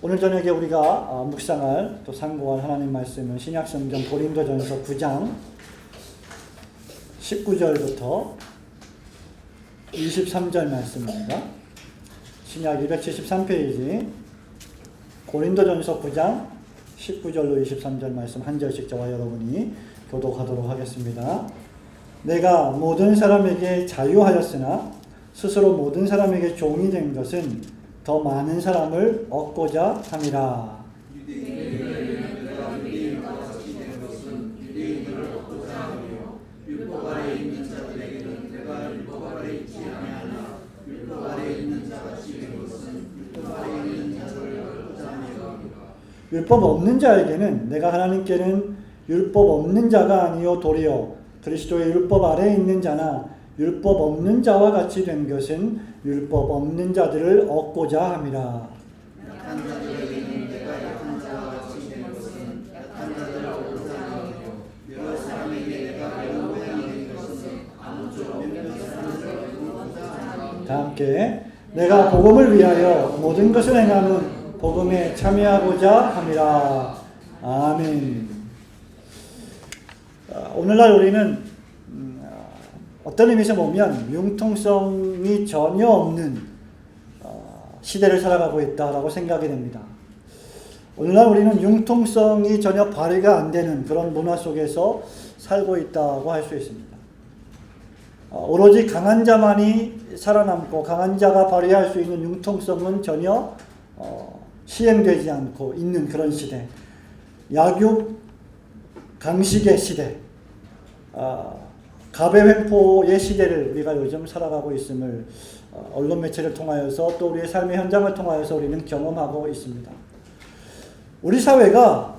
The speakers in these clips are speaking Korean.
오늘 저녁에 우리가 묵상할 또 상고할 하나님 말씀은 신약성경 고린도전서 9장 19절부터 23절 말씀입니다. 신약 273페이지 고린도전서 9장 19절로 23절 말씀 한 절씩 저와 여러분이 교독하도록 하겠습니다. 내가 모든 사람에게 자유하였으나 스스로 모든 사람에게 종이 된 것은 더 많은 사람을 얻고자 함이라. 율법 없는 자에게는 내가 하나님께는 율법 없는 자가 아니요 도리어 그리스도의 율법 아래에 있는 자나 율법 없는 자와 같이 된 것은 율법 없는 자들을 얻고자 함이라. 약한 자들에게는 내가 약한 자와 같이 된 것은 약한 자들을 얻고자 하며 여러 사람에게 내가 여러 모양이 된 것은 아무쪼록 몇몇 사람을 얻고자 하며 다 함께 내가 복음을 위하여 모든 것을 행하는 복음에 참여하고자 함이라. 아멘. 오늘날 우리는 어떤 의미에서 보면 융통성이 전혀 없는 시대를 살아가고 있다라고 생각이 됩니다. 오늘날 우리는 융통성이 전혀 발휘가 안 되는 그런 문화 속에서 살고 있다고 할 수 있습니다. 오로지 강한 자만이 살아남고 강한 자가 발휘할 수 있는 융통성은 전혀 시행되지 않고 있는 그런 시대, 약육 강식의 시대, 가배횡포의 시대를 우리가 요즘 살아가고 있음을 언론 매체를 통하여서 또 우리의 삶의 현장을 통하여서 우리는 경험하고 있습니다. 우리 사회가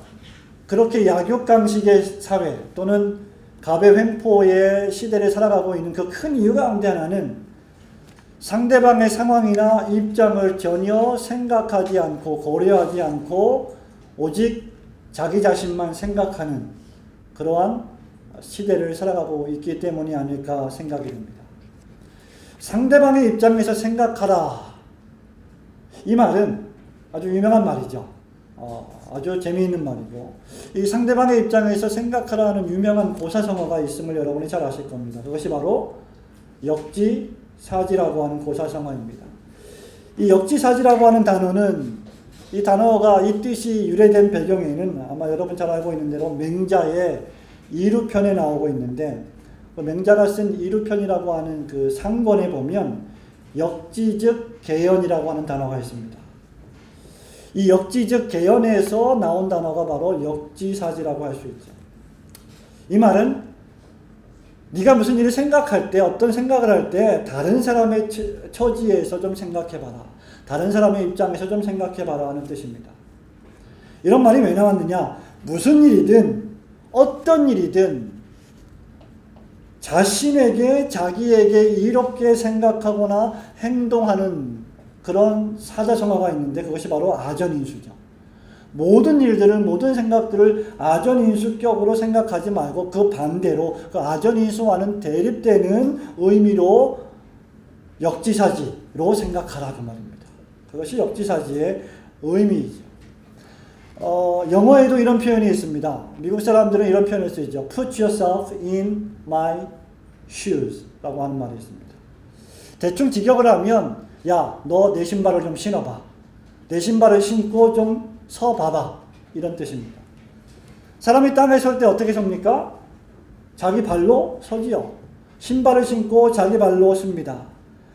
그렇게 약육강식의 사회 또는 가배횡포의 시대를 살아가고 있는 그 큰 이유 가운데 하나는 상대방의 상황이나 입장을 전혀 생각하지 않고 고려하지 않고 오직 자기 자신만 생각하는 그러한 시대를 살아가고 있기 때문이 아닐까 생각이 듭니다. 상대방의 입장에서 생각하라. 이 말은 아주 유명한 말이죠. 아주 재미있는 말이고 이 상대방의 입장에서 생각하라는 유명한 고사성어가 있음을 여러분이 잘 아실 겁니다. 그것이 바로 역지사지라고 하는 고사성어입니다. 이 역지사지라고 하는 단어는 이 단어가 이 뜻이 유래된 배경에는 아마 여러분 잘 알고 있는 대로 맹자의 이루편에 나오고 있는데 그 맹자가 쓴 이루편이라고 하는 그 상권에 보면 역지즉 개연이라고 하는 단어가 있습니다. 이 역지즉 개연에서 나온 단어가 바로 역지사지라고 할 수 있죠. 이 말은 네가 무슨 일을 생각할 때 어떤 생각을 할 때 다른 사람의 처지에서 좀 생각해봐라. 다른 사람의 입장에서 좀 생각해봐라 하는 뜻입니다. 이런 말이 왜 나왔느냐? 무슨 일이든 어떤 일이든 자신에게 자기에게 이롭게 생각하거나 행동하는 그런 사자성어가 있는데 그것이 바로 아전인수죠. 모든 일들을 모든 생각들을 아전인수격으로 생각하지 말고 그 반대로 그 아전인수와는 대립되는 의미로 역지사지로 생각하라 그 말입니다. 그것이 역지사지의 의미이죠. 영어에도 이런 표현이 있습니다. 미국 사람들은 이런 표현을 쓰죠. Put yourself in my shoes 라고 하는 말이 있습니다. 대충 직역을 하면 야, 너 내 신발을 좀 신어봐. 내 신발을 신고 좀 서봐봐. 이런 뜻입니다. 사람이 땅에 설 때 어떻게 섭니까? 자기 발로 서지요. 신발을 신고 자기 발로 섭니다.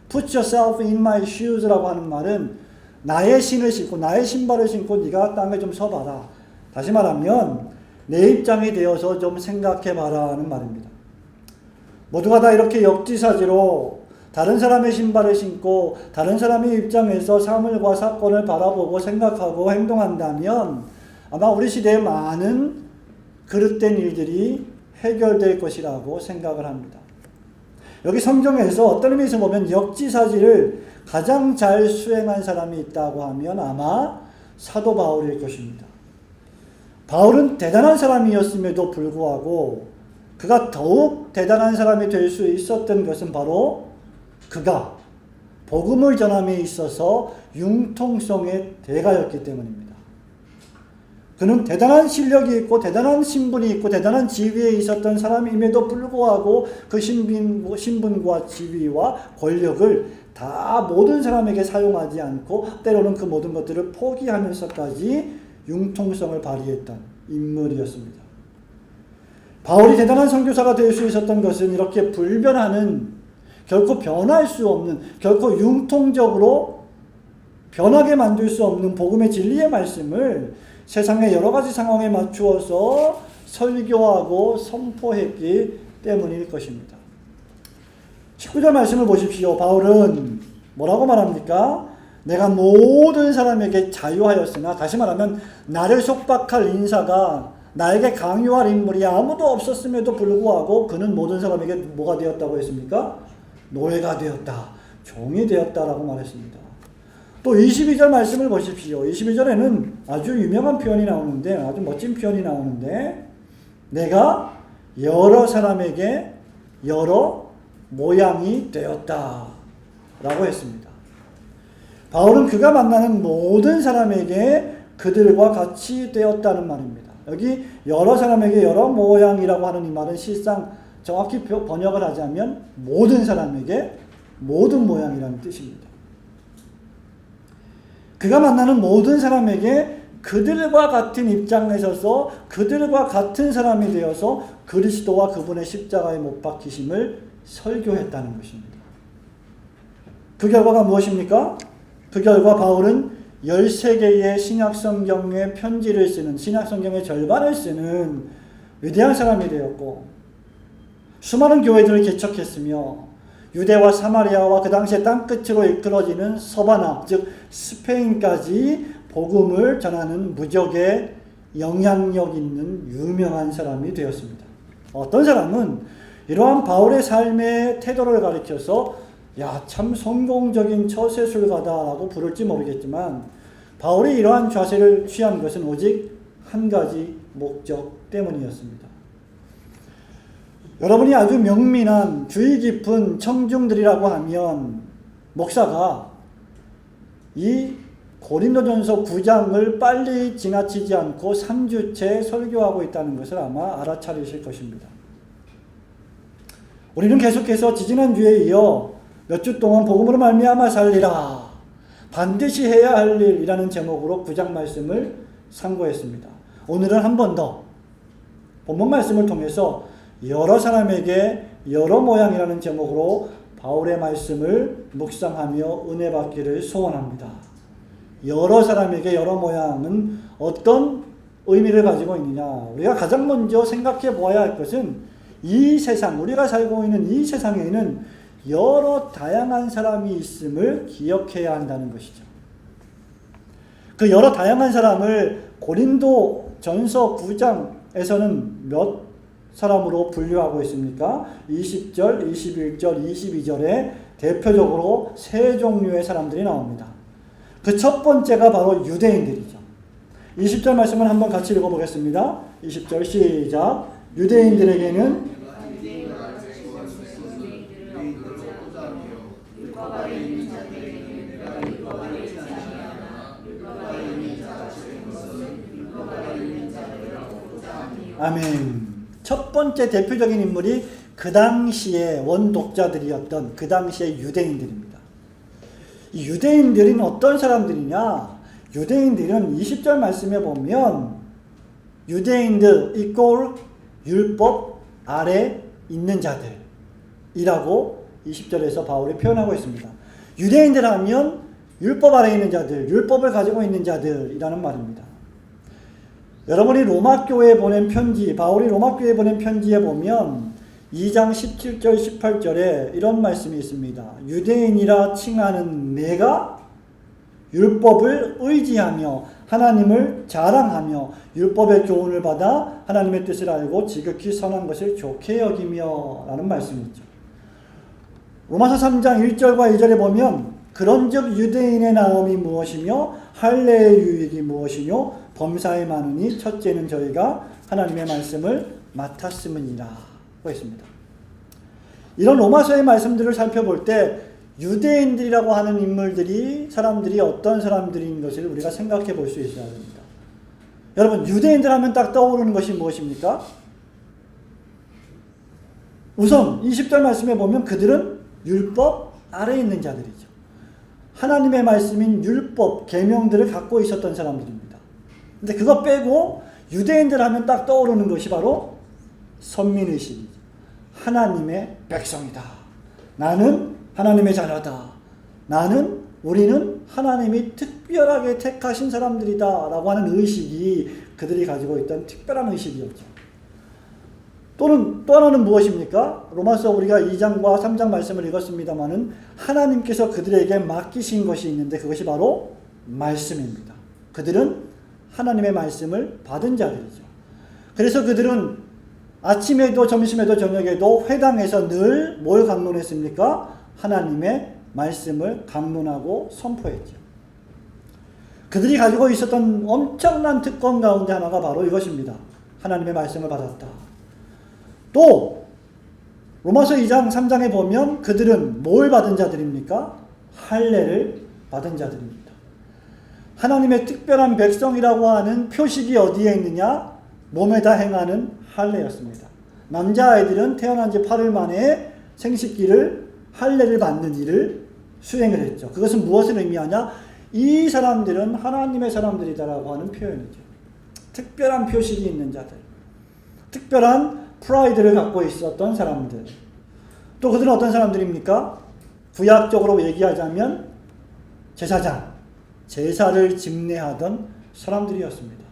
Put yourself in my shoes 라고 하는 말은 나의 신을 신고 나의 신발을 신고 네가 땅에 좀 서봐라. 다시 말하면 내 입장이 되어서 좀 생각해봐라 하는 말입니다. 모두가 다 이렇게 역지사지로 다른 사람의 신발을 신고 다른 사람의 입장에서 사물과 사건을 바라보고 생각하고 행동한다면 아마 우리 시대에 많은 그릇된 일들이 해결될 것이라고 생각을 합니다. 여기 성경에서 어떤 의미에서 보면 역지사지를 가장 잘 수행한 사람이 있다고 하면 아마 사도 바울일 것입니다. 바울은 대단한 사람이었음에도 불구하고 그가 더욱 대단한 사람이 될 수 있었던 것은 바로 그가 복음을 전함에 있어서 융통성의 대가였기 때문입니다. 그는 대단한 실력이 있고 대단한 신분이 있고 대단한 지위에 있었던 사람임에도 불구하고 그 신분과 지위와 권력을 다 모든 사람에게 사용하지 않고 때로는 그 모든 것들을 포기하면서까지 융통성을 발휘했던 인물이었습니다. 바울이 대단한 선교사가 될 수 있었던 것은 이렇게 불변하는, 결코 변할 수 없는, 결코 융통적으로 변하게 만들 수 없는 복음의 진리의 말씀을 세상의 여러 가지 상황에 맞추어서 설교하고 선포했기 때문일 것입니다. 19절 말씀을 보십시오. 바울은 뭐라고 말합니까? 내가 모든 사람에게 자유하였으나, 다시 말하면 나를 속박할 인사가, 나에게 강요할 인물이 아무도 없었음에도 불구하고 그는 모든 사람에게 뭐가 되었다고 했습니까? 노예가 되었다, 종이 되었다라고 말했습니다. 또 22절 말씀을 보십시오. 22절에는 아주 유명한 표현이 나오는데, 아주 멋진 표현이 나오는데, 내가 여러 사람에게 여러 모양이 되었다 라고 했습니다. 바울은 그가 만나는 모든 사람에게 그들과 같이 되었다는 말입니다. 여기 여러 사람에게 여러 모양이라고 하는 이 말은 실상 정확히 번역을 하자면 모든 사람에게 모든 모양이라는 뜻입니다. 그가 만나는 모든 사람에게 그들과 같은 입장에 서서 그들과 같은 사람이 되어서 그리스도와 그분의 십자가에 못 박히심을 설교했다는 것입니다. 그 결과가 무엇입니까? 그 결과 바울은 13개의 신약성경의 편지를 쓰는, 신약성경의 절반을 쓰는 위대한 사람이 되었고, 수많은 교회들을 개척했으며 유대와 사마리아와 그 당시에 땅끝으로 이끌어지는 서바나, 즉 스페인까지 복음을 전하는 무적의 영향력 있는 유명한 사람이 되었습니다. 어떤 사람은 이러한 바울의 삶의 태도를 가리켜서 야, 참 성공적인 처세술가다라고 부를지 모르겠지만, 바울이 이러한 자세를 취한 것은 오직 한 가지 목적 때문이었습니다. 여러분이 아주 명민한 주의 깊은 청중들이라고 하면 목사가 이 고린도전서 9장을 빨리 지나치지 않고 3주째 설교하고 있다는 것을 아마 알아차리실 것입니다. 우리는 계속해서 지지난주에 이어 몇 주 동안 복음으로 말미암아 살리라, 반드시 해야 할 일이라는 제목으로 9장 말씀을 상고했습니다. 오늘은 한 번 더 본문 말씀을 통해서 여러 사람에게 여러 모양이라는 제목으로 바울의 말씀을 묵상하며 은혜 받기를 소원합니다. 여러 사람에게 여러 모양은 어떤 의미를 가지고 있느냐? 우리가 가장 먼저 생각해 보아야 할 것은 이 세상, 우리가 살고 있는 이 세상에는 여러 다양한 사람이 있음을 기억해야 한다는 것이죠. 그 여러 다양한 사람을 고린도 전서 9장에서는 몇 사람으로 분류하고 있습니까? 20절, 21절, 22절에 대표적으로 세 종류의 사람들이 나옵니다. 그 첫 번째가 바로 유대인들이죠. 20절 말씀을 한번 같이 읽어보겠습니다. 20절 시작. 유대인들에게는 아멘. 첫 번째 대표적인 인물이 그 당시의 원독자들이었던 그 당시의 유대인들입니다. 이 유대인들은 어떤 사람들이냐? 유대인들은 20절 말씀에 보면 유대인들 이꼴 율법 아래 있는 자들이라고 20절에서 바울이 표현하고 있습니다. 유대인들 하면 율법 아래 있는 자들, 율법을 가지고 있는 자들이라는 말입니다. 여러분이 로마교회에 보낸 편지, 바울이 로마교회에 보낸 편지에 보면 2장 17절 18절에 이런 말씀이 있습니다. 유대인이라 칭하는 내가 율법을 의지하며 하나님을 자랑하며 율법의 교훈을 받아 하나님의 뜻을 알고 지극히 선한 것을 좋게 여기며 라는 말씀이죠. 로마서 3장 1절과 2절에 보면 그런즉 유대인의 나음이 무엇이며 할례의 유익이 무엇이뇨 범사에 많으니 첫째는 저희가 하나님의 말씀을 맡았음이니라 고 했습니다. 이런 로마서의 말씀들을 살펴볼 때 유대인들이라고 하는 인물들이 사람들이 어떤 사람들인 것을 우리가 생각해 볼 수 있어야 됩니다. 여러분 유대인들 하면 딱 떠오르는 것이 무엇입니까? 우선 20절 말씀에 보면 그들은 율법 아래에 있는 자들이죠. 하나님의 말씀인 율법, 계명들을 갖고 있었던 사람들입니다. 근데 그거 빼고 유대인들 하면 딱 떠오르는 것이 바로 선민의식이죠. 하나님의 백성이다. 나는 하나님의 자녀다. 우리는 하나님이 특별하게 택하신 사람들이다 라고 하는 의식이 그들이 가지고 있던 특별한 의식이었죠. 또 하나는 무엇입니까? 로마서 우리가 2장과 3장 말씀을 읽었습니다마는 하나님께서 그들에게 맡기신 것이 있는데 그것이 바로 말씀입니다. 그들은 하나님의 말씀을 받은 자들이죠. 그래서 그들은 아침에도 점심에도 저녁에도 회당에서 늘 뭘 강론했습니까? 하나님의 말씀을 강론하고 선포했죠. 그들이 가지고 있었던 엄청난 특권 가운데 하나가 바로 이것입니다. 하나님의 말씀을 받았다. 또 로마서 2장 3장에 보면 그들은 뭘 받은 자들입니까? 할례를 받은 자들입니다. 하나님의 특별한 백성이라고 하는 표식이 어디에 있느냐? 몸에다 행하는 할례였습니다. 남자아이들은 태어난 지 8일 만에 생식기를 할례를 받는 일을 수행을 했죠. 그것은 무엇을 의미하냐? 이 사람들은 하나님의 사람들이다라고 하는 표현이죠. 특별한 표식이 있는 자들, 특별한 프라이드를 갖고 있었던 사람들. 또 그들은 어떤 사람들입니까? 구약적으로 얘기하자면 제사장, 제사를 집례하던 사람들이었습니다.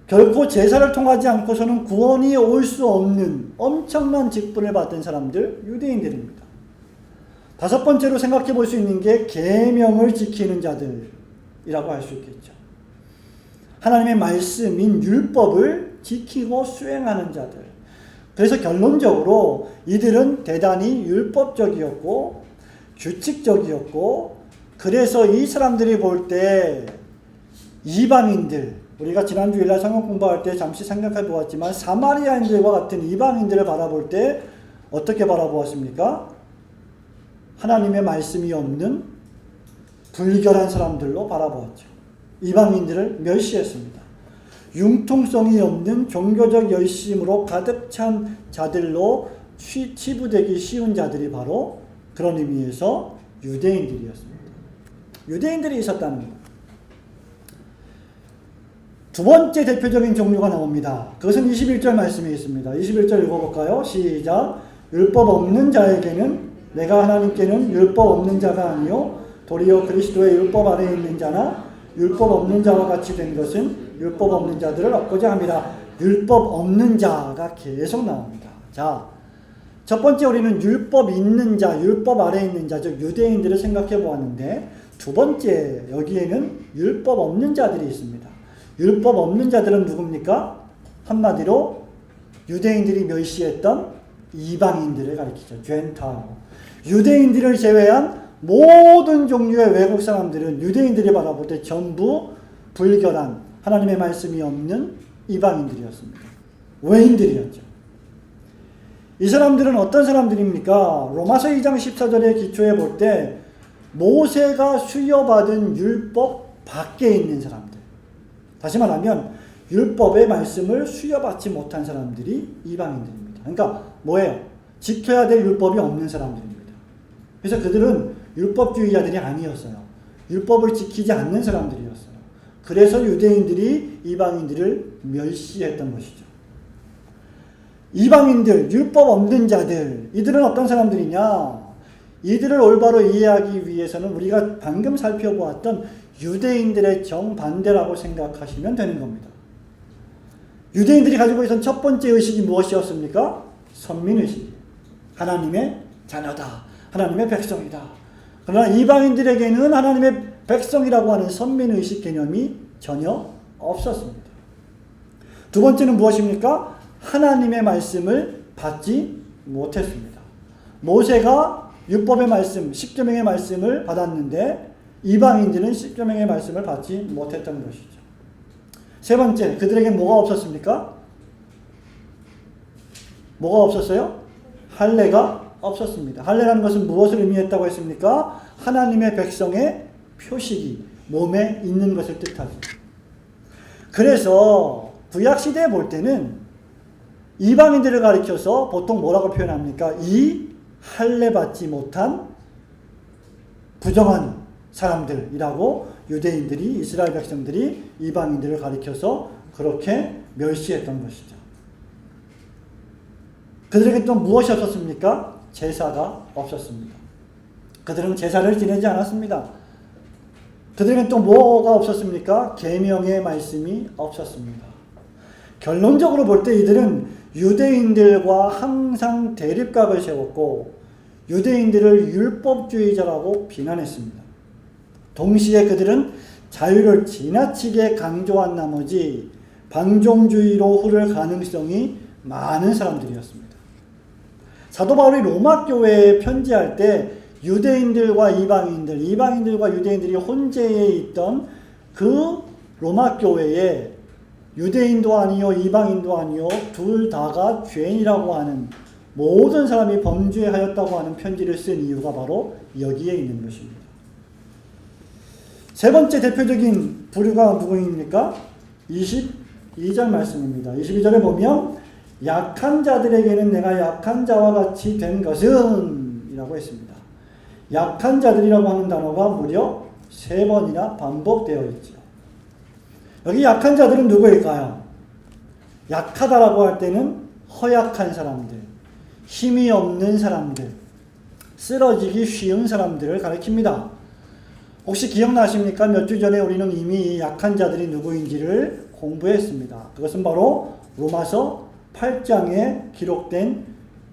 결코 제사를 통하지 않고서는 구원이 올 수 없는 엄청난 직분을 받은 사람들, 유대인들입니다. 다섯 번째로 생각해 볼 수 있는 게 계명을 지키는 자들이라고 할 수 있겠죠. 하나님의 말씀인 율법을 지키고 수행하는 자들. 그래서 결론적으로 이들은 대단히 율법적이었고 규칙적이었고, 그래서 이 사람들이 볼 때 이방인들, 우리가 지난 주일날 성경 공부할 때 잠시 생각해 보았지만 사마리아인들과 같은 이방인들을 바라볼 때 어떻게 바라보았습니까? 하나님의 말씀이 없는 불결한 사람들로 바라보았죠. 이방인들을 멸시했습니다. 융통성이 없는 종교적 열심으로 가득 찬 자들로 치부되기 쉬운 자들이 바로 그런 의미에서 유대인들이었습니다. 유대인들이 있었다는 것. 두 번째 대표적인 종류가 나옵니다. 그것은 21절 말씀에 있습니다. 21절 읽어볼까요? 시작. 율법 없는 자에게는 내가 하나님께는 율법 없는 자가 아니요 도리어 그리스도의 율법 아래에 있는 자나 율법 없는 자와 같이 된 것은 율법 없는 자들을 얻고자 합니다. 율법 없는 자가 계속 나옵니다. 자, 첫 번째 우리는 율법 있는 자, 율법 아래에 있는 자, 즉 유대인들을 생각해 보았는데, 두 번째 여기에는 율법 없는 자들이 있습니다. 율법 없는 자들은 누굽니까? 한마디로 유대인들이 멸시했던 이방인들을 가리키죠. 젠타일. 유대인들을 제외한 모든 종류의 외국 사람들은 유대인들이 바라볼 때 전부 불결한 하나님의 말씀이 없는 이방인들이었습니다. 외인들이었죠. 이 사람들은 어떤 사람들입니까? 로마서 2장 14절의 기초에 볼 때 모세가 수여받은 율법 밖에 있는 사람들. 다시 말하면 율법의 말씀을 수여받지 못한 사람들이 이방인들입니다. 그러니까 뭐예요? 지켜야 될 율법이 없는 사람들입니다. 그래서 그들은 율법주의자들이 아니었어요. 율법을 지키지 않는 사람들이었어요. 그래서 유대인들이 이방인들을 멸시했던 것이죠. 이방인들, 율법 없는 자들, 이들은 어떤 사람들이냐? 이들을 올바로 이해하기 위해서는 우리가 방금 살펴보았던 유대인들의 정반대라고 생각하시면 되는 겁니다. 유대인들이 가지고 있던 첫 번째 의식이 무엇이었습니까? 선민의식. 하나님의 자녀다. 하나님의 백성이다. 그러나 이방인들에게는 하나님의 백성이라고 하는 선민의식 개념이 전혀 없었습니다. 두 번째는 무엇입니까? 하나님의 말씀을 받지 못했습니다. 모세가 율법의 말씀, 십계명의 말씀을 받았는데 이방인들은 십계명의 말씀을 받지 못했던 것이죠. 세 번째, 그들에게 뭐가 없었습니까? 뭐가 없었어요? 할례가 없었습니다. 할례라는 것은 무엇을 의미했다고 했습니까? 하나님의 백성의 표식이 몸에 있는 것을 뜻하죠. 그래서 구약시대에 볼 때는 이방인들을 가리켜서 보통 뭐라고 표현합니까? 이 할례 받지 못한 부정한 사람들이라고 유대인들이, 이스라엘 백성들이 이방인들을 가리켜서 그렇게 멸시했던 것이죠. 그들에게 또 무엇이 없었습니까? 제사가 없었습니다. 그들은 제사를 지내지 않았습니다. 그들에게 또 뭐가 없었습니까? 계명의 말씀이 없었습니다. 결론적으로 볼 때 이들은 유대인들과 항상 대립각을 세웠고 유대인들을 율법주의자라고 비난했습니다. 동시에 그들은 자유를 지나치게 강조한 나머지 방종주의로 흐를 가능성이 많은 사람들이었습니다. 사도 바울이 로마 교회에 편지할 때 유대인들과 이방인들과 유대인들이 혼재해 있던 그 로마 교회에 유대인도 아니요 이방인도 아니요 둘 다가 죄인이라고 하는 모든 사람이 범죄하였다고 하는 편지를 쓴 이유가 바로 여기에 있는 것입니다. 세 번째 대표적인 부류가 누구입니까? 22절 말씀입니다. 22절에 보면 약한 자들에게는 내가 약한 자와 같이 된 것은 이라고 했습니다. 약한 자들이라고 하는 단어가 무려 3번이나 반복되어 있죠. 여기 약한 자들은 누구일까요? 약하다라고 할 때는 허약한 사람들, 힘이 없는 사람들, 쓰러지기 쉬운 사람들을 가리킵니다. 혹시 기억나십니까? 몇 주 전에 우리는 이미 약한 자들이 누구인지를 공부했습니다. 그것은 바로 로마서 8장에 기록된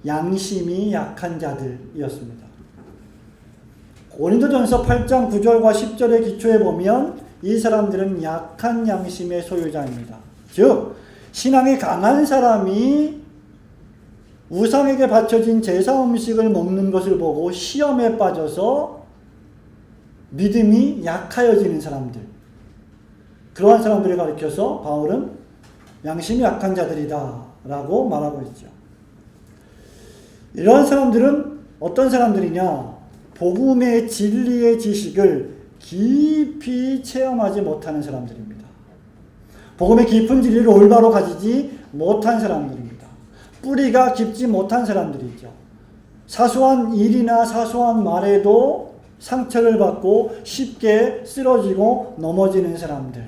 양심이 약한 자들이었습니다. 고린도전서 8장 9절과 10절의 기초에 보면 이 사람들은 약한 양심의 소유자입니다. 즉 신앙이 강한 사람이 우상에게 바쳐진 제사 음식을 먹는 것을 보고 시험에 빠져서 믿음이 약하여지는 사람들, 그러한 사람들을 가리켜서 바울은 양심이 약한 자들이다 라고 말하고 있죠. 이러한 사람들은 어떤 사람들이냐? 복음의 진리의 지식을 깊이 체험하지 못하는 사람들입니다. 복음의 깊은 진리를 올바로 가지지 못한 사람들입니다. 뿌리가 깊지 못한 사람들이죠. 사소한 일이나 사소한 말에도 상처를 받고 쉽게 쓰러지고 넘어지는 사람들.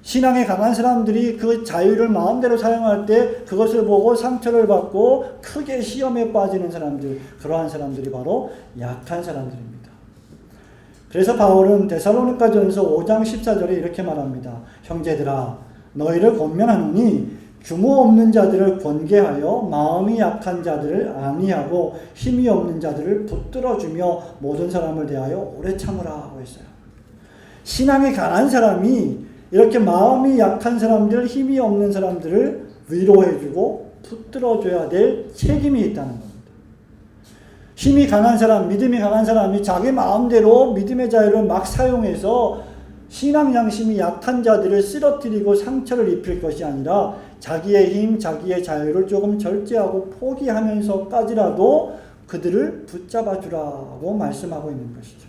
신앙에 강한 사람들이 그 자유를 마음대로 사용할 때 그것을 보고 상처를 받고 크게 시험에 빠지는 사람들, 그러한 사람들이 바로 약한 사람들입니다. 그래서 바울은 데살로니가전서 5장 14절에 이렇게 말합니다. 형제들아 너희를 권면하노니 규모 없는 자들을 권계하여 마음이 약한 자들을 안위하고 힘이 없는 자들을 붙들어주며 모든 사람을 대하여 오래 참으라 하고 있어요. 신앙이 강한 사람이 이렇게 마음이 약한 사람들, 힘이 없는 사람들을 위로해주고 붙들어줘야 될 책임이 있다는 겁니다. 힘이 강한 사람, 믿음이 강한 사람이 자기 마음대로 믿음의 자유를 막 사용해서 신앙 양심이 약한 자들을 쓰러뜨리고 상처를 입힐 것이 아니라 자기의 힘, 자기의 자유를 조금 절제하고 포기하면서까지라도 그들을 붙잡아 주라고 말씀하고 있는 것이죠.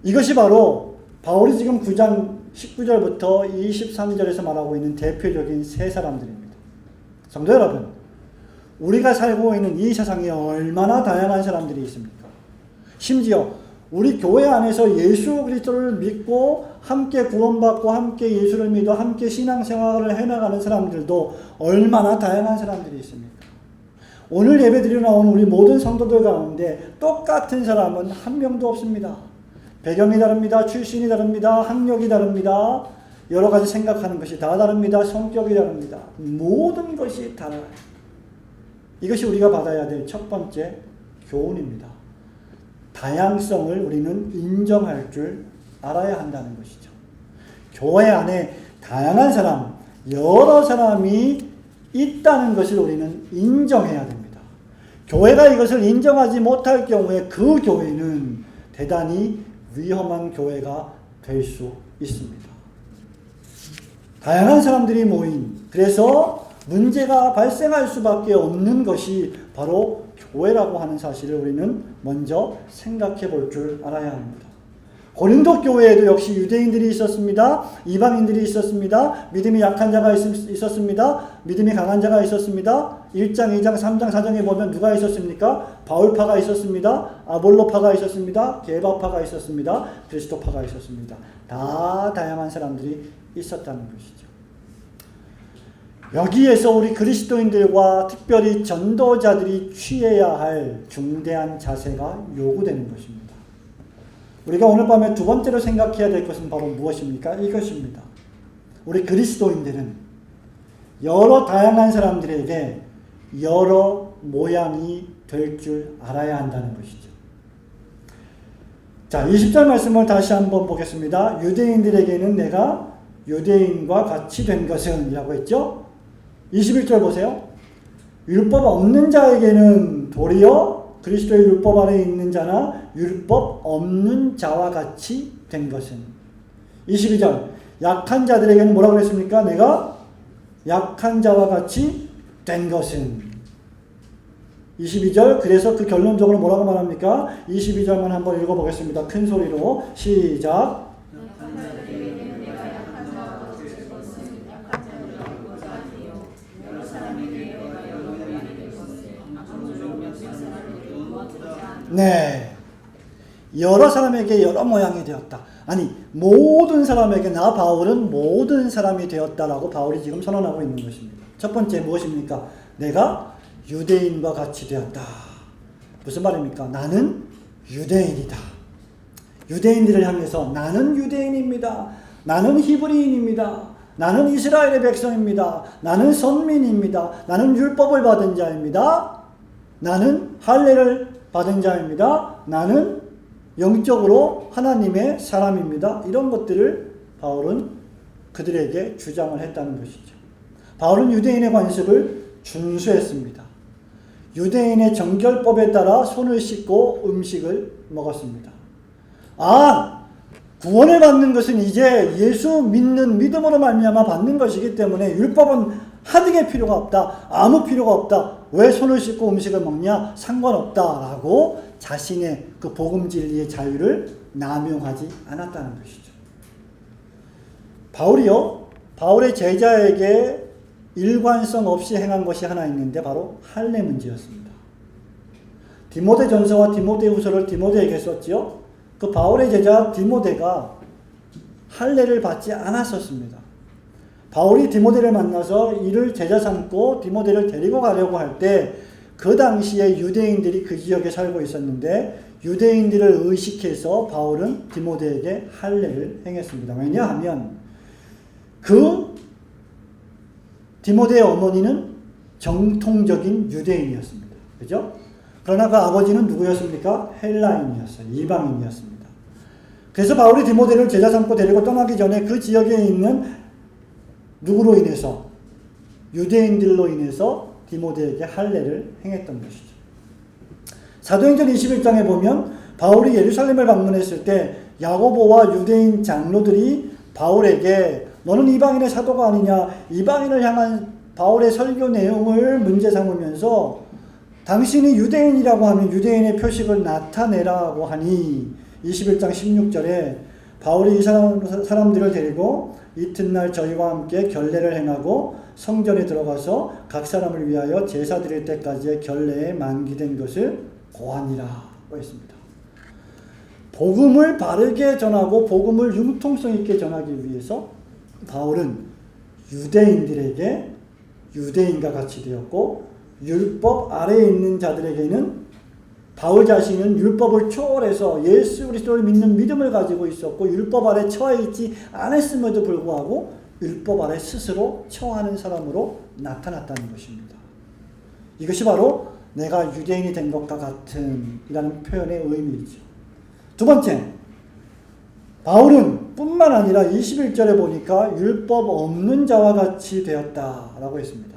이것이 바로 바울이 지금 9장 19절부터 23절에서 말하고 있는 대표적인 세 사람들입니다. 성도 여러분, 우리가 살고 있는 이 세상에 얼마나 다양한 사람들이 있습니까? 심지어 우리 교회 안에서 예수 그리스도를 믿고 함께 구원받고 함께 예수를 믿어 함께 신앙생활을 해나가는 사람들도 얼마나 다양한 사람들이 있습니까? 오늘 예배드리러 나온 우리 모든 성도들 가운데 똑같은 사람은 한 명도 없습니다. 배경이 다릅니다. 출신이 다릅니다. 학력이 다릅니다. 여러 가지 생각하는 것이 다 다릅니다. 성격이 다릅니다. 모든 것이 달라요. 이것이 우리가 받아야 될 첫 번째 교훈입니다. 다양성을 우리는 인정할 줄 알아야 한다는 것이죠. 교회 안에 다양한 사람, 여러 사람이 있다는 것을 우리는 인정해야 됩니다. 교회가 이것을 인정하지 못할 경우에 그 교회는 대단히 위험한 교회가 될 수 있습니다. 다양한 사람들이 모인, 그래서 문제가 발생할 수밖에 없는 것이 바로 오해라고 하는 사실을 우리는 먼저 생각해 볼 줄 알아야 합니다. 고린도 교회에도 역시 유대인들이 있었습니다. 이방인들이 있었습니다. 믿음이 약한 자가 있었습니다. 믿음이 강한 자가 있었습니다. 1장, 2장, 3장, 4장에 보면 누가 있었습니까? 바울파가 있었습니다. 아볼로파가 있었습니다. 게바파가 있었습니다. 그리스도파가 있었습니다. 다 다양한 사람들이 있었다는 것이죠. 여기에서 우리 그리스도인들과 특별히 전도자들이 취해야 할 중대한 자세가 요구되는 것입니다. 우리가 오늘 밤에 두 번째로 생각해야 될 것은 바로 무엇입니까? 이것입니다. 우리 그리스도인들은 여러 다양한 사람들에게 여러 모양이 될 줄 알아야 한다는 것이죠. 자, 20절 말씀을 다시 한번 보겠습니다. 유대인들에게는 내가 유대인과 같이 된 것은 이라고 했죠. 21절 보세요. 율법 없는 자에게는 도리어 그리스도의 율법 아래 있는 자나 율법 없는 자와 같이 된 것은. 22절 약한 자들에게는 뭐라고 그랬습니까? 내가 약한 자와 같이 된 것은. 22절 그래서 그 결론적으로 뭐라고 말합니까? 22절만 한번 읽어보겠습니다. 큰 소리로 시작. 네. 여러 사람에게 여러 모양이 되었다. 아니, 모든 사람에게 나 바울은 모든 사람이 되었다라고 바울이 지금 선언하고 있는 것입니다. 첫 번째 무엇입니까? 내가 유대인과 같이 되었다. 무슨 말입니까? 나는 유대인이다. 유대인들을 향해서 나는 유대인입니다. 나는 히브리인입니다. 나는 이스라엘의 백성입니다. 나는 선민입니다. 나는 율법을 받은 자입니다. 나는 할례를 받은 자입니다. 나는 영적으로 하나님의 사람입니다. 이런 것들을 바울은 그들에게 주장을 했다는 것이죠. 바울은 유대인의 관습을 준수했습니다. 유대인의 정결법에 따라 손을 씻고 음식을 먹었습니다. 구원을 받는 것은 이제 예수 믿는 믿음으로 말미암아 받는 것이기 때문에 율법은 하등의 필요가 없다. 아무 필요가 없다. 왜 손을 씻고 음식을 먹냐? 상관없다라고 자신의 그 복음 진리의 자유를 남용하지 않았다는 것이죠. 바울의 제자에게 일관성 없이 행한 것이 하나 있는데 바로 할례 문제였습니다. 디모데전서와 디모데후서를 디모데에게 썼지요. 그 바울의 제자 디모데가 할례를 받지 않았었습니다. 바울이 디모데를 만나서 이를 제자 삼고 디모데를 데리고 가려고 할 때 그 당시에 유대인들이 그 지역에 살고 있었는데 유대인들을 의식해서 바울은 디모데에게 할례를 행했습니다. 왜냐하면 그 디모데의 어머니는 정통적인 유대인이었습니다. 그죠? 그러나 그 아버지는 누구였습니까? 헬라인이었어요. 이방인이었습니다. 그래서 바울이 디모데를 제자 삼고 데리고 떠나기 전에 그 지역에 있는 누구로 인해서? 유대인들로 인해서 디모데에게 할례를 행했던 것이죠. 사도행전 21장에 보면 바울이 예루살렘을 방문했을 때 야고보와 유대인 장로들이 바울에게 너는 이방인의 사도가 아니냐, 이방인을 향한 바울의 설교 내용을 문제 삼으면서 당신이 유대인이라고 하면 유대인의 표식을 나타내라고 하니 21장 16절에 바울이 이 사람들을 데리고 이튿날 저희와 함께 결례를 행하고 성전에 들어가서 각 사람을 위하여 제사 드릴 때까지의 결례에 만기된 것을 고하니라고 했습니다. 복음을 바르게 전하고 복음을 융통성 있게 전하기 위해서 바울은 유대인들에게 유대인과 같이 되었고 율법 아래에 있는 자들에게는 바울 자신은 율법을 초월해서 예수 그리스도를 믿는 믿음을 가지고 있었고 율법 아래 처해 있지 않았음에도 불구하고 율법 아래 스스로 처하는 사람으로 나타났다는 것입니다. 이것이 바로 내가 유대인이 된 것과 같은 이라는 표현의 의미이죠. 두 번째, 바울은 뿐만 아니라 21절에 보니까 율법 없는 자와 같이 되었다라고 했습니다.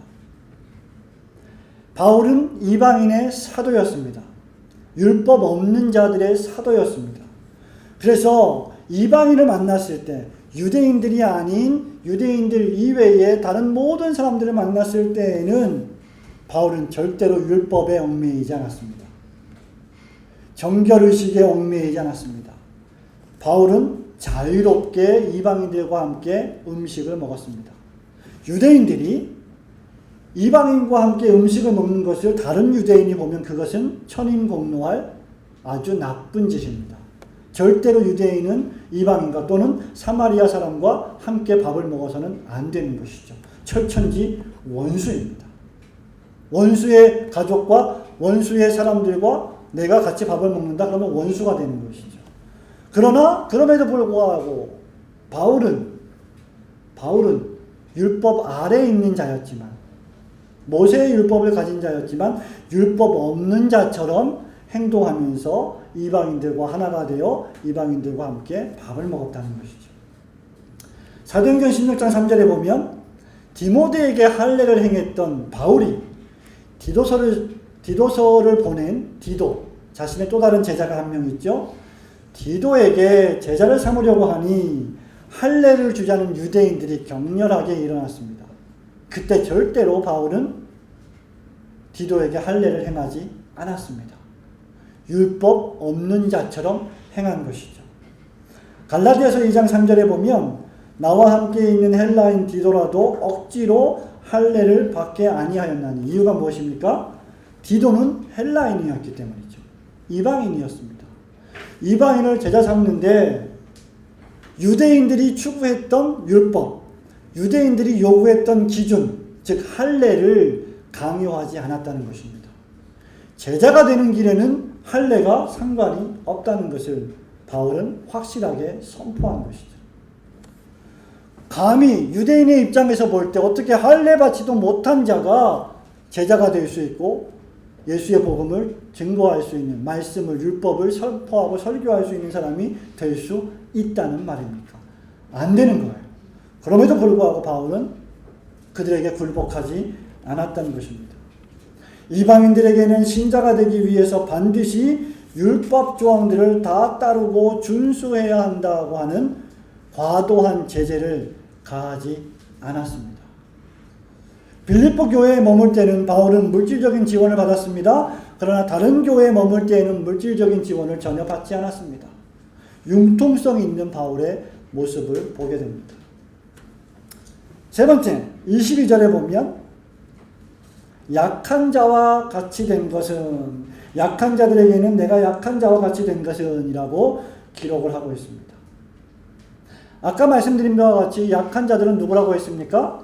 바울은 이방인의 사도였습니다. 율법 없는 자들의 사도였습니다. 그래서 이방인을 만났을 때 유대인들이 아닌 유대인들 이외의 다른 모든 사람들을 만났을 때에는 바울은 절대로 율법에 얽매이지 않았습니다. 정결의식에 얽매이지 않았습니다. 바울은 자유롭게 이방인들과 함께 음식을 먹었습니다. 유대인들이 이방인과 함께 음식을 먹는 것을 다른 유대인이 보면 그것은 천인공노할 아주 나쁜 짓입니다. 절대로 유대인은 이방인과 또는 사마리아 사람과 함께 밥을 먹어서는 안 되는 것이죠. 철천지 원수입니다. 원수의 가족과 원수의 사람들과 내가 같이 밥을 먹는다 그러면 원수가 되는 것이죠. 그러나 그럼에도 불구하고 바울은 율법 아래에 있는 자였지만 모세의 율법을 가진 자였지만 율법 없는 자처럼 행동하면서 이방인들과 하나가 되어 이방인들과 함께 밥을 먹었다는 것이죠. 사도행전 16장 3절에 보면 디모데에게 할례를 행했던 바울이 디도서를 보낸 디도, 자신의 또 다른 제자가 한 명 있죠. 디도에게 제자를 삼으려고 하니 할례를 주자는 유대인들이 격렬하게 일어났습니다. 그때 절대로 바울은 디도에게 할례를 행하지 않았습니다. 율법 없는 자처럼 행한 것이죠. 갈라디아서 2장 3절에 보면 나와 함께 있는 헬라인 디도라도 억지로 할례를 받게 아니하였나니 이유가 무엇입니까? 디도는 헬라인이었기 때문이죠. 이방인이었습니다. 이방인을 제자 삼는데 유대인들이 추구했던 율법, 유대인들이 요구했던 기준, 즉 할례를 강요하지 않았다는 것입니다. 제자가 되는 길에는 할례가 상관이 없다는 것을 바울은 확실하게 선포한 것이죠. 감히 유대인의 입장에서 볼 때 어떻게 할례 받지도 못한 자가 제자가 될 수 있고 예수의 복음을 증거할 수 있는 말씀을 율법을 선포하고 설교할 수 있는 사람이 될 수 있다는 말입니까? 안 되는 거예요. 그럼에도 불구하고 바울은 그들에게 굴복하지 않았다는 것입니다. 이방인들에게는 신자가 되기 위해서 반드시 율법 조항들을 다 따르고 준수해야 한다고 하는 과도한 제재를 가하지 않았습니다. 빌립보 교회에 머물 때는 바울은 물질적인 지원을 받았습니다. 그러나 다른 교회에 머물 때에는 물질적인 지원을 전혀 받지 않았습니다. 융통성 있는 바울의 모습을 보게 됩니다. 세 번째, 22절에 보면 약한 자와 같이 된 것은, 약한 자들에게는 내가 약한 자와 같이 된 것은 이라고 기록을 하고 있습니다. 아까 말씀드린 바와 같이 약한 자들은 누구라고 했습니까?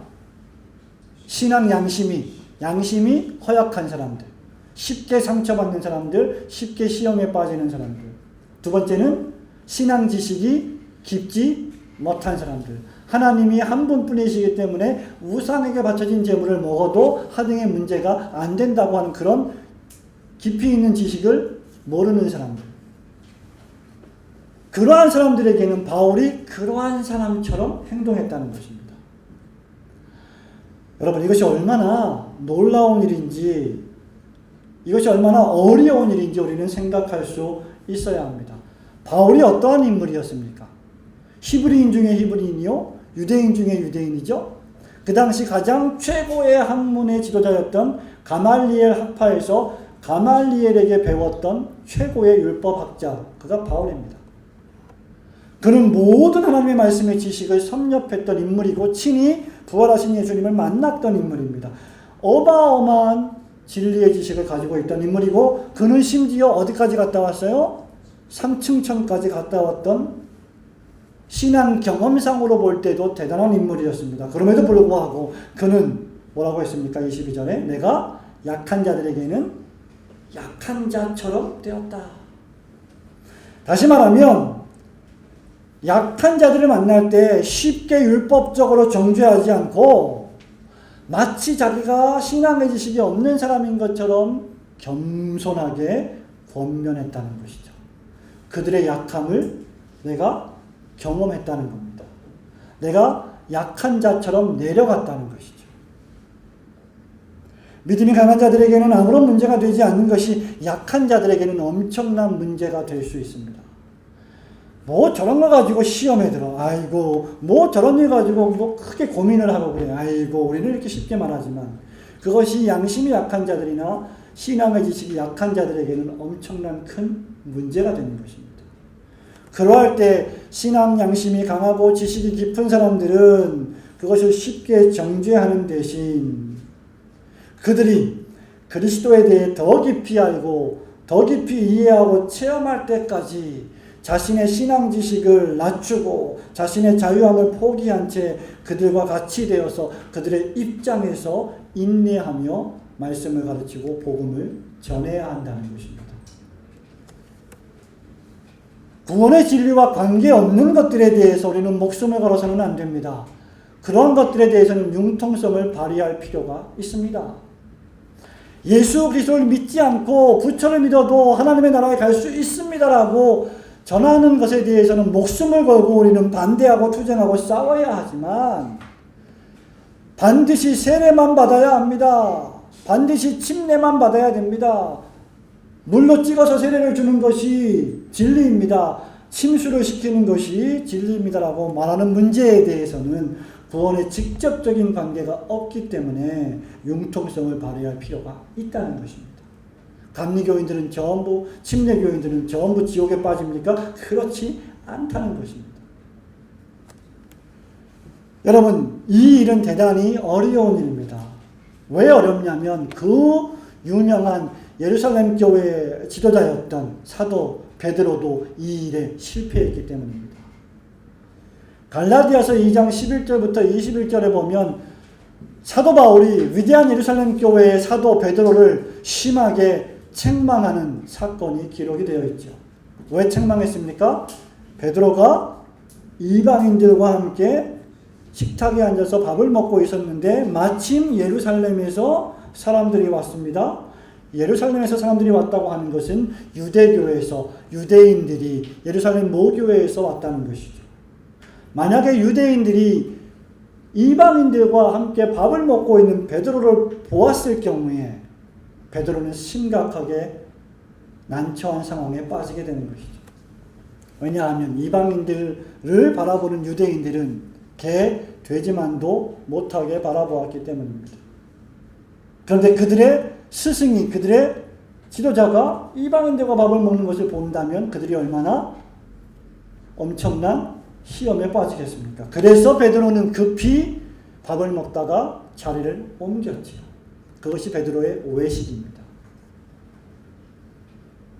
신앙 양심이 허약한 사람들, 쉽게 상처받는 사람들, 쉽게 시험에 빠지는 사람들. 두 번째는 신앙 지식이 깊지 못한 사람들. 하나님이 한 분뿐이시기 때문에 우상에게 바쳐진 제물을 먹어도 하등의 문제가 안 된다고 하는 그런 깊이 있는 지식을 모르는 사람들. 그러한 사람들에게는 바울이 그러한 사람처럼 행동했다는 것입니다. 여러분, 이것이 얼마나 놀라운 일인지, 이것이 얼마나 어려운 일인지 우리는 생각할 수 있어야 합니다. 바울이 어떠한 인물이었습니까? 히브리인 중에 히브리인이요, 유대인 중에 유대인이죠. 그 당시 가장 최고의 학문의 지도자였던 가말리엘 학파에서 가말리엘에게 배웠던 최고의 율법학자, 그가 바울입니다. 그는 모든 하나님의 말씀의 지식을 섭렵했던 인물이고 친히 부활하신 예수님을 만났던 인물입니다. 어마어마한 진리의 지식을 가지고 있던 인물이고 그는 심지어 어디까지 갔다 왔어요? 삼층천까지 갔다 왔던 신앙 경험상으로 볼 때도 대단한 인물이었습니다. 그럼에도 불구하고 그는 뭐라고 했습니까? 22절에 내가 약한 자들에게는 약한 자처럼 되었다. 다시 말하면 약한 자들을 만날 때 쉽게 율법적으로 정죄하지 않고 마치 자기가 신앙의 지식이 없는 사람인 것처럼 겸손하게 권면했다는 것이죠. 그들의 약함을 내가 경험했다는 겁니다. 내가 약한 자처럼 내려갔다는 것이죠. 믿음이 강한 자들에게는 아무런 문제가 되지 않는 것이 약한 자들에게는 엄청난 문제가 될 수 있습니다. 뭐 저런 거 가지고 시험에 들어. 아이고, 뭐 저런 일 가지고 뭐 크게 고민을 하고 그래. 아이고, 우리는 이렇게 쉽게 말하지만 그것이 양심이 약한 자들이나 신앙의 지식이 약한 자들에게는 엄청난 큰 문제가 되는 것입니다. 그러할 때 신앙 양심이 강하고 지식이 깊은 사람들은 그것을 쉽게 정죄하는 대신 그들이 그리스도에 대해 더 깊이 알고 더 깊이 이해하고 체험할 때까지 자신의 신앙 지식을 낮추고 자신의 자유함을 포기한 채 그들과 같이 되어서 그들의 입장에서 인내하며 말씀을 가르치고 복음을 전해야 한다는 것입니다. 구원의 진리와 관계없는 것들에 대해서 우리는 목숨을 걸어서는 안 됩니다. 그런 것들에 대해서는 융통성을 발휘할 필요가 있습니다. 예수 그리스도를 믿지 않고 부처를 믿어도 하나님의 나라에 갈 수 있습니다라고 전하는 것에 대해서는 목숨을 걸고 우리는 반대하고 투쟁하고 싸워야 하지만 반드시 세례만 받아야 합니다. 반드시 침례만 받아야 됩니다. 물로 찍어서 세례를 주는 것이 진리입니다. 침수를 시키는 것이 진리입니다라고 말하는 문제에 대해서는 구원의 직접적인 관계가 없기 때문에 융통성을 발휘할 필요가 있다는 것입니다. 감리교인들은 전부, 침례교인들은 전부 지옥에 빠집니까? 그렇지 않다는 것입니다. 여러분, 이 일은 대단히 어려운 일입니다. 왜 어렵냐면 그 유명한 예루살렘 교회의 지도자였던 사도 베드로도 이 일에 실패했기 때문입니다. 갈라디아서 2장 11절부터 21절에 보면 사도 바울이 위대한 예루살렘 교회의 사도 베드로를 심하게 책망하는 사건이 기록이 되어 있죠. 왜 책망했습니까? 베드로가 이방인들과 함께 식탁에 앉아서 밥을 먹고 있었는데 마침 예루살렘에서 사람들이 왔습니다. 예루살렘에서 사람들이 왔다고 하는 것은 유대교에서 유대인들이 예루살렘 모교회에서 왔다는 것이죠. 만약에 유대인들이 이방인들과 함께 밥을 먹고 있는 베드로를 보았을 경우에 베드로는 심각하게 난처한 상황에 빠지게 되는 것이죠. 왜냐하면 이방인들을 바라보는 유대인들은 개, 돼지만도 못하게 바라보았기 때문입니다. 그런데 그들의 스승이, 그들의 지도자가 이방인들과 밥을 먹는 것을 본다면 그들이 얼마나 엄청난 시험에 빠지겠습니까? 그래서 베드로는 급히 밥을 먹다가 자리를 옮겼지요. 그것이 베드로의 오해식입니다.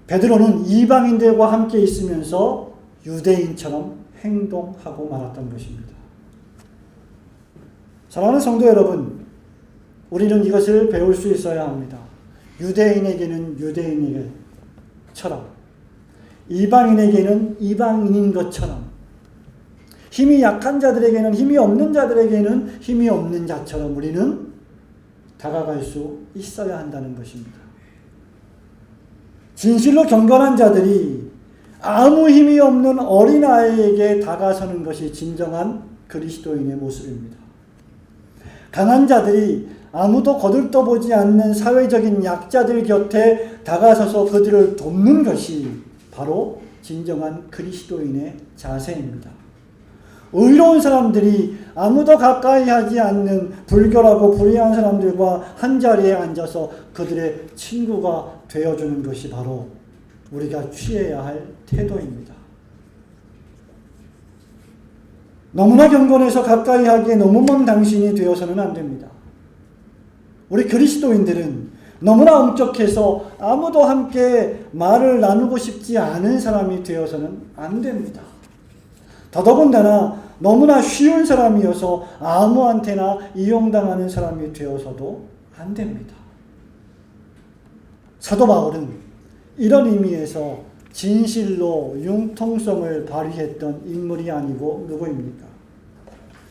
베드로는 이방인들과 함께 있으면서 유대인처럼 행동하고 말았던 것입니다. 사랑하는 성도 여러분, 우리는 이것을 배울 수 있어야 합니다. 유대인에게는 유대인에게처럼, 이방인에게는 이방인인 것처럼, 힘이 약한 자들에게는 힘이 없는 자들에게는 힘이 없는 자처럼 우리는 다가갈 수 있어야 한다는 것입니다. 진실로 경건한 자들이 아무 힘이 없는 어린아이에게 다가서는 것이 진정한 그리스도인의 모습입니다. 강한 자들이 아무도 거들떠보지 않는 사회적인 약자들 곁에 다가서서 그들을 돕는 것이 바로 진정한 그리스도인의 자세입니다. 의로운 사람들이 아무도 가까이 하지 않는 불결하고 불의한 사람들과 한자리에 앉아서 그들의 친구가 되어주는 것이 바로 우리가 취해야 할 태도입니다. 너무나 경건해서 가까이 하기에 너무 먼 당신이 되어서는 안 됩니다. 우리 그리스도인들은 너무나 엄격해서 아무도 함께 말을 나누고 싶지 않은 사람이 되어서는 안 됩니다. 더더군다나 너무나 쉬운 사람이어서 아무한테나 이용당하는 사람이 되어서도 안 됩니다. 사도 바울은 이런 의미에서 진실로 융통성을 발휘했던 인물이 아니고 누구입니까?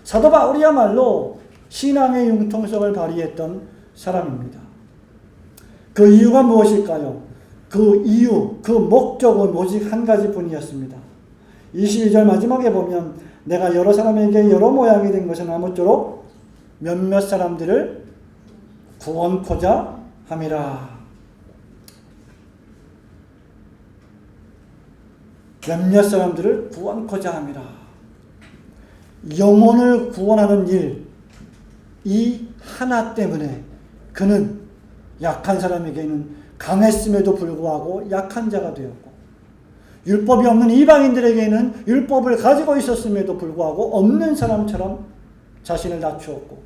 사도 바울이야말로 신앙의 융통성을 발휘했던 사람입니다. 그 이유가 무엇일까요? 그 이유, 그 목적은 오직 한 가지뿐이었습니다. 22절 마지막에 보면 내가 여러 사람에게 여러 모양이 된 것은 아무쪼록 몇몇 사람들을 구원코자 함이라. 몇몇 사람들을 구원코자 함이라. 영혼을 구원하는 일, 이 하나 때문에 그는 약한 사람에게는 강했음에도 불구하고 약한 자가 되었고, 율법이 없는 이방인들에게는 율법을 가지고 있었음에도 불구하고 없는 사람처럼 자신을 낮추었고,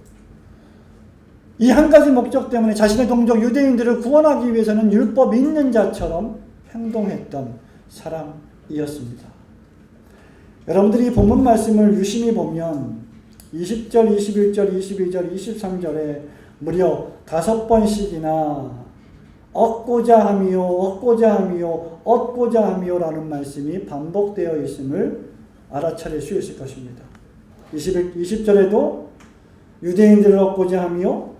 이 한 가지 목적 때문에 자신의 동족 유대인들을 구원하기 위해서는 율법 있는 자처럼 행동했던 사람이었습니다. 여러분들이 본문 말씀을 유심히 보면 20절, 21절, 22절, 23절에 무려 5번씩이나 얻고자 함이요, 얻고자 함이요, 얻고자 함이요라는 말씀이 반복되어 있음을 알아차릴 수 있을 것입니다. 20절에도 유대인들을 얻고자 함이요,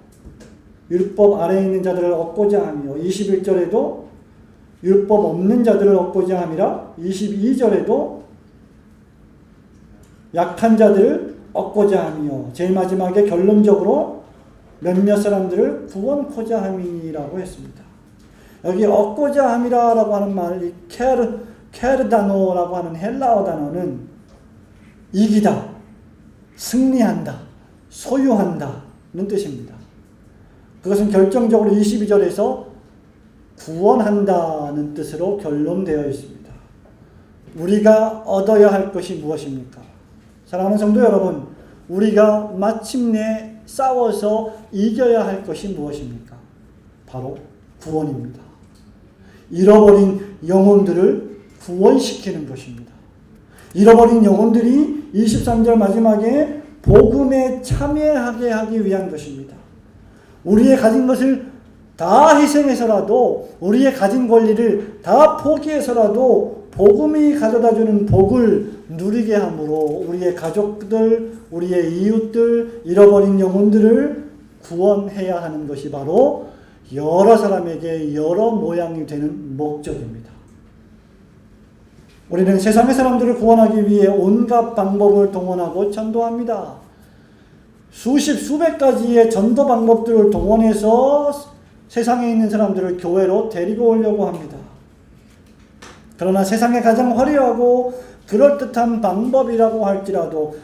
율법 아래에 있는 자들을 얻고자 함이요, 21절에도 율법 없는 자들을 얻고자 함이라, 22절에도 약한 자들을 얻고자 함이요, 제일 마지막에 결론적으로 몇몇 사람들을 구원코자 함이라고 했습니다. 여기 얻고자 함이라고 하는 말, 이 케르다노라고 하는 헬라어 단어는 이기다, 승리한다, 소유한다는 뜻입니다. 그것은 결정적으로 22절에서 구원한다는 뜻으로 결론되어 있습니다. 우리가 얻어야 할 것이 무엇입니까? 사랑하는 성도 여러분, 우리가 마침내 싸워서 이겨야 할 것이 무엇입니까? 바로 구원입니다. 잃어버린 영혼들을 구원시키는 것입니다. 잃어버린 영혼들이 23절 마지막에 복음에 참여하게 하기 위한 것입니다. 우리의 가진 것을 다 희생해서라도, 우리의 가진 권리를 다 포기해서라도 복음이 가져다주는 복을 누리게 함으로 우리의 가족들, 우리의 이웃들, 잃어버린 영혼들을 구원해야 하는 것이 바로 여러 사람에게 여러 모양이 되는 목적입니다. 우리는 세상의 사람들을 구원하기 위해 온갖 방법을 동원하고 전도합니다. 수백 가지의 전도 방법들을 동원해서 세상에 있는 사람들을 교회로 데리고 오려고 합니다. 그러나 세상에 가장 화려하고 그럴듯한 방법이라고 할지라도,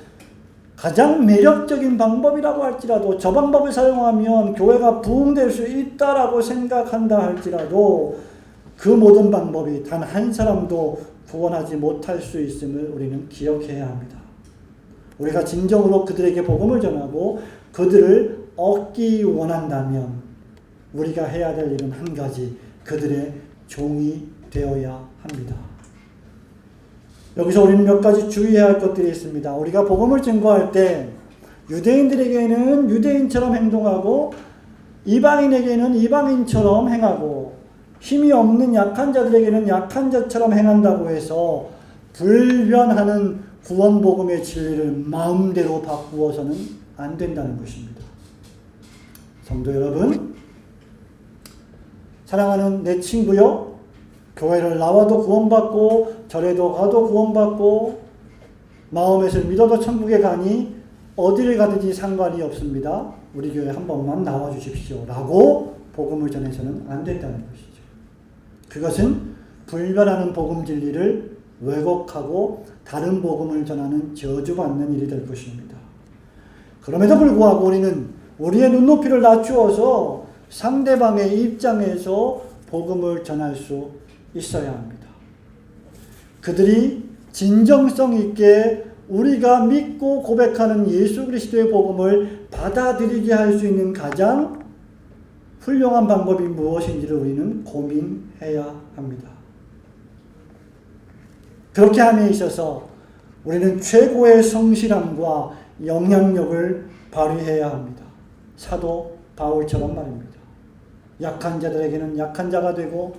가장 매력적인 방법이라고 할지라도, 저 방법을 사용하면 교회가 부흥될 수 있다라고 생각한다 할지라도 그 모든 방법이 단 한 사람도 구원하지 못할 수 있음을 우리는 기억해야 합니다. 우리가 진정으로 그들에게 복음을 전하고 그들을 얻기 원한다면 우리가 해야 될 일은 한 가지, 그들의 종이 되어야 합니다. 여기서 우리는 몇 가지 주의해야 할 것들이 있습니다. 우리가 복음을 증거할 때 유대인들에게는 유대인처럼 행동하고 이방인에게는 이방인처럼 행하고 힘이 없는 약한 자들에게는 약한 자처럼 행한다고 해서 불변하는 구원 복음의 진리를 마음대로 바꾸어서는 안 된다는 것입니다. 성도 여러분, 사랑하는 내 친구요, 교회를 나와도 구원받고 절에도 가도 구원받고 마음에서 믿어도 천국에 가니 어디를 가든지 상관이 없습니다. 우리 교회 한 번만 나와 주십시오 라고 복음을 전해서는 안 된다는 것이죠. 그것은 불변하는 복음 진리를 왜곡하고 다른 복음을 전하는 저주받는 일이 될 것입니다. 그럼에도 불구하고 우리는 우리의 눈높이를 낮추어서 상대방의 입장에서 복음을 전할 수 있어야 합니다. 그들이 진정성 있게 우리가 믿고 고백하는 예수 그리스도의 복음을 받아들이게 할 수 있는 가장 훌륭한 방법이 무엇인지를 우리는 고민해야 합니다. 그렇게 함에 있어서 우리는 최고의 성실함과 영향력을 발휘해야 합니다. 사도 바울처럼 말입니다. 약한 자들에게는 약한 자가 되고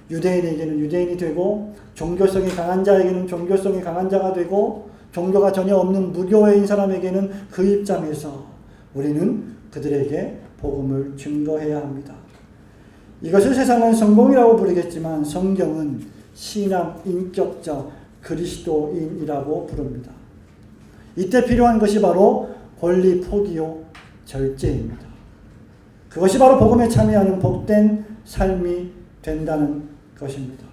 유대인에게는 유대인이 되고 종교성이 강한 자에게는 종교성이 강한 자가 되고 종교가 전혀 없는 무교회인 사람에게는 그 입장에서 우리는 그들에게 복음을 증거해야 합니다. 이것을 세상은 성공이라고 부르겠지만 성경은 신앙 인격자 그리스도인이라고 부릅니다. 이때 필요한 것이 바로 권리 포기요 절제입니다. 그것이 바로 복음에 참여하는 복된 삶이 된다는 것입니다.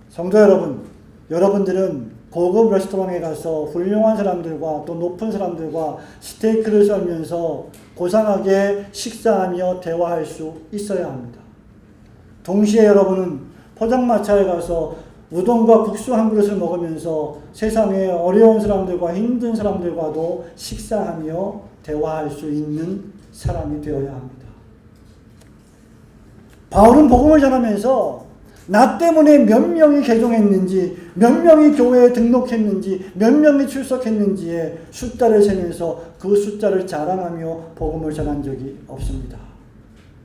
성도 여러분, 여러분들은 고급 레스토랑에 가서 훌륭한 사람들과 또 높은 사람들과 스테이크를 썰면서 고상하게 식사하며 대화할 수 있어야 합니다. 동시에 여러분은 포장마차에 가서 우동과 국수 한 그릇을 먹으면서 세상의 어려운 사람들과 힘든 사람들과도 식사하며 대화할 수 있는 사람이 되어야 합니다. 바울은 복음을 전하면서 나 때문에 몇 명이 개종했는지, 몇 명이 교회에 등록했는지, 몇 명이 출석했는지의 숫자를 세면서 그 숫자를 자랑하며 복음을 전한 적이 없습니다.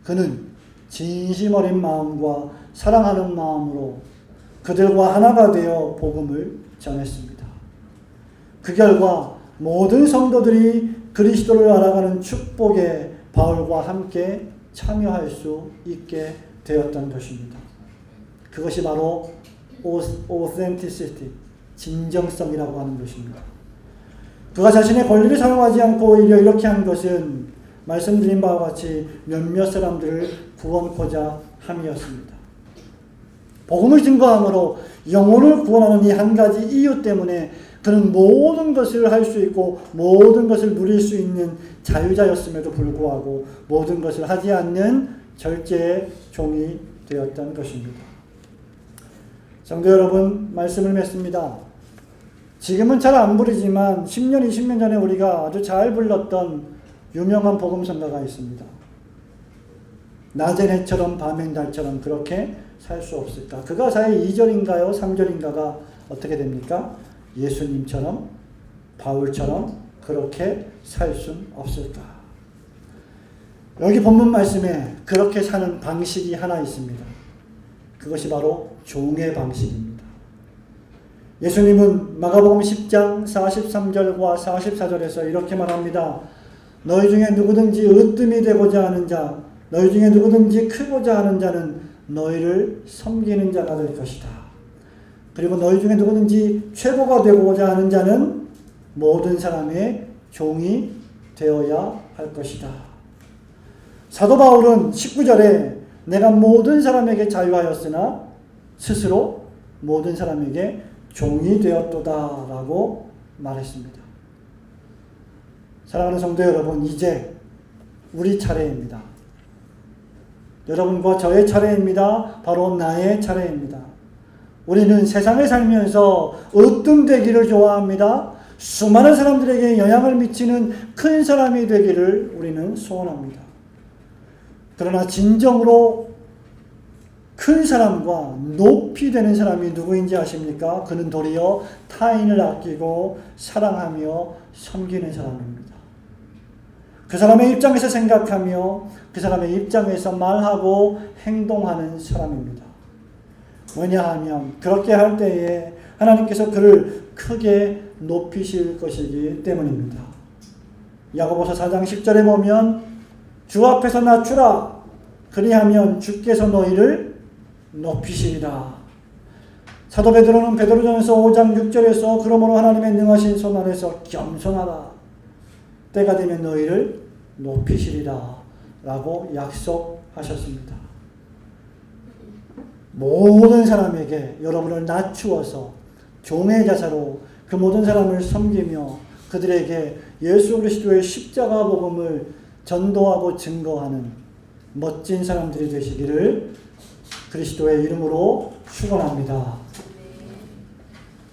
그는 진심 어린 마음과 사랑하는 마음으로 그들과 하나가 되어 복음을 전했습니다. 그 결과 모든 성도들이 그리스도를 알아가는 축복에 바울과 함께 참여할 수 있게 되었던 것입니다. 그것이 바로 authenticity, 진정성이라고 하는 것입니다. 그가 자신의 권리를 사용하지 않고 오히려 이렇게 한 것은 말씀드린 바와 같이 몇몇 사람들을 구원코자 함이었습니다. 복음을 증거함으로 영혼을 구원하는 이 한 가지 이유 때문에 그는 모든 것을 할 수 있고 모든 것을 누릴 수 있는 자유자였음에도 불구하고 모든 것을 하지 않는 절제의 종이 되었던 것입니다. 성도 여러분, 말씀을 맺습니다. 지금은 잘 안 부르지만 10년, 20년 전에 우리가 아주 잘 불렀던 유명한 복음성가가 있습니다. 낮엔 해처럼 밤엔 달처럼 그렇게 살 수 없을까? 그 가사의 2절인가요? 3절인가가 어떻게 됩니까? 예수님처럼 바울처럼 그렇게 살 순 없을까? 여기 본문 말씀에 그렇게 사는 방식이 하나 있습니다. 그것이 바로 종의 방식입니다. 예수님은 마가복음 10장 43절과 44절에서 이렇게 말합니다. 너희 중에 누구든지 으뜸이 되고자 하는 자, 너희 중에 누구든지 크고자 하는 자는 너희를 섬기는 자가 될 것이다. 그리고 너희 중에 누구든지 최고가 되고자 하는 자는 모든 사람의 종이 되어야 할 것이다. 사도 바울은 19절에 내가 모든 사람에게 자유하였으나 스스로 모든 사람에게 종이 되었도다 라고 말했습니다. 사랑하는 성도 여러분, 이제 우리 차례입니다. 여러분과 저의 차례입니다. 바로 나의 차례입니다. 우리는 세상에 살면서 으뜸되기를 좋아합니다. 수많은 사람들에게 영향을 미치는 큰 사람이 되기를 우리는 소원합니다. 그러나 진정으로 큰 사람과 높이 되는 사람이 누구인지 아십니까? 그는 도리어 타인을 아끼고 사랑하며 섬기는 사람입니다. 그 사람의 입장에서 생각하며 그 사람의 입장에서 말하고 행동하는 사람입니다. 왜냐하면 그렇게 할 때에 하나님께서 그를 크게 높이실 것이기 때문입니다. 야고보서 4장 10절에 보면 주 앞에서 낮추라. 그리하면 주께서 너희를 높이시리라. 사도 베드로는 베드로전서 5장 6절에서 그러므로 하나님의 능하신 손 아래서 겸손하라. 때가 되면 너희를 높이시리라 라고 약속하셨습니다. 모든 사람에게 여러분을 낮추어서 종의 자세로 그 모든 사람을 섬기며 그들에게 예수 그리스도의 십자가 복음을 전도하고 증거하는 멋진 사람들이 되시기를 그리스도의 이름으로 축원합니다.